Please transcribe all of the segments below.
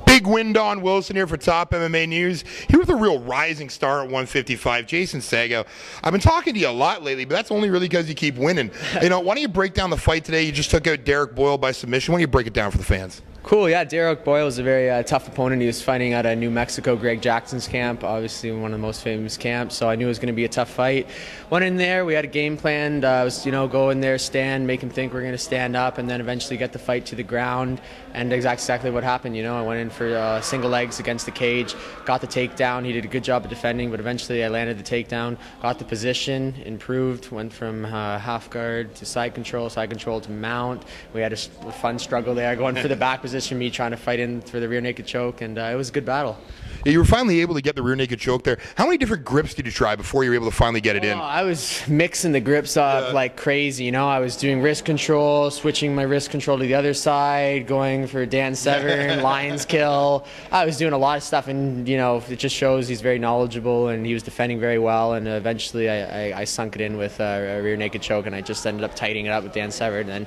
Big win, Don Wilson here for Top MMA News. Here with a real rising star at 155, Jason Saggo. I've been talking to you a lot lately, but that's only really because you keep winning. Why don't you break down the fight today? You just took out Derek Boyle by submission. Why don't you break it down for the fans? Cool, yeah, Derek Boyle was a very tough opponent. He was fighting out of New Mexico, Greg Jackson's camp, obviously one of the most famous camps, so I knew it was going to be a tough fight. Went in there, we had a game plan, go in there, stand, make him think we're going to stand up, and then eventually get the fight to the ground, and exactly what happened. I went in for single legs against the cage, got the takedown. He did a good job of defending, but eventually I landed the takedown, got the position, improved, went from half guard to side control to mount. We had a fun struggle there, going for the back position, me trying to fight in for the rear naked choke, and it was a good battle. Yeah, you were finally able to get the rear naked choke there. How many different grips did you try before you were able to finally get it in? I was mixing the grips up like crazy. I was doing wrist control, switching my wrist control to the other side, going for Dan Severn, Lion's Kill. I was doing a lot of stuff, and it just shows he's very knowledgeable, and he was defending very well, and eventually I sunk it in with a rear naked choke, and I just ended up tightening it up with Dan Severn, and then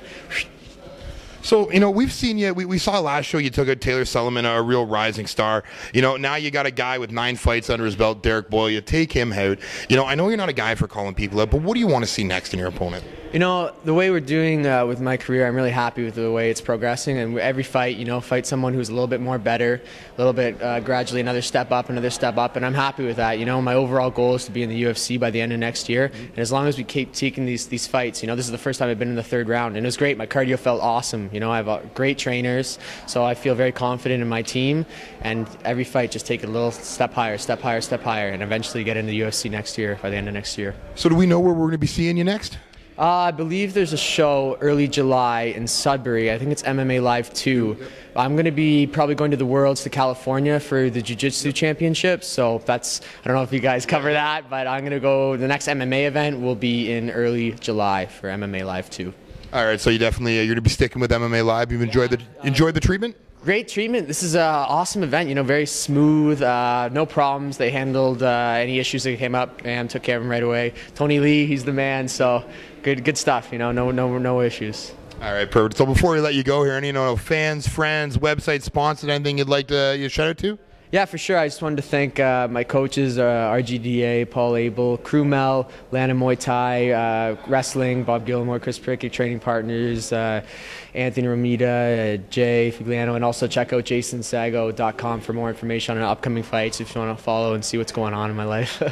So, we've seen you, we saw last show you took out Taylor Sullivan, a real rising star. Now you got a guy with 9 fights under his belt, Derek Boyle. You take him out. I know you're not a guy for calling people out, but what do you want to see next in your opponent? The way we're doing with my career, I'm really happy with the way it's progressing. And every fight, fight someone who's a little bit more better, a little bit gradually another step up, and I'm happy with that. My overall goal is to be in the UFC by the end of next year. And as long as we keep taking these fights, this is the first time I've been in the 3rd round, and it was great. My cardio felt awesome. I have great trainers, so I feel very confident in my team. And every fight, just take it a little step higher, and eventually get into the UFC next year by the end of next year. So do we know where we're going to be seeing you next? I believe there's a show early July in Sudbury. I think it's MMA Live 2. I'm going to be probably going to the Worlds to California for the Jiu-Jitsu Championships. So I don't know if you guys cover that, but I'm going to go, the next MMA event will be in early July for MMA Live 2. All right, so you're going to be sticking with MMA Live. You've enjoyed the treatment? Great treatment. This is an awesome event, very smooth, no problems. They handled any issues that came up and took care of them right away. Tony Lee, he's the man, so good stuff, no issues. All right, perfect. So before we let you go here, any fans, friends, website, sponsors, anything you'd like to shout out to? Yeah, for sure. I just wanted to thank my coaches, RGDA, Paul Abel, Crew Mel, Lana Muay Thai, Wrestling, Bob Gilmore, Chris Prickett, training partners, Anthony Romita, Jay Figliano, and also check out jasonsaggo.com for more information on upcoming fights if you want to follow and see what's going on in my life.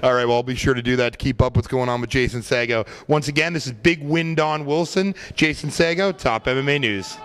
All right, well, I'll be sure to do that to keep up what's going on with Jason Saggo. Once again, this is Big Win Don Wilson, Jason Saggo, Top MMA News.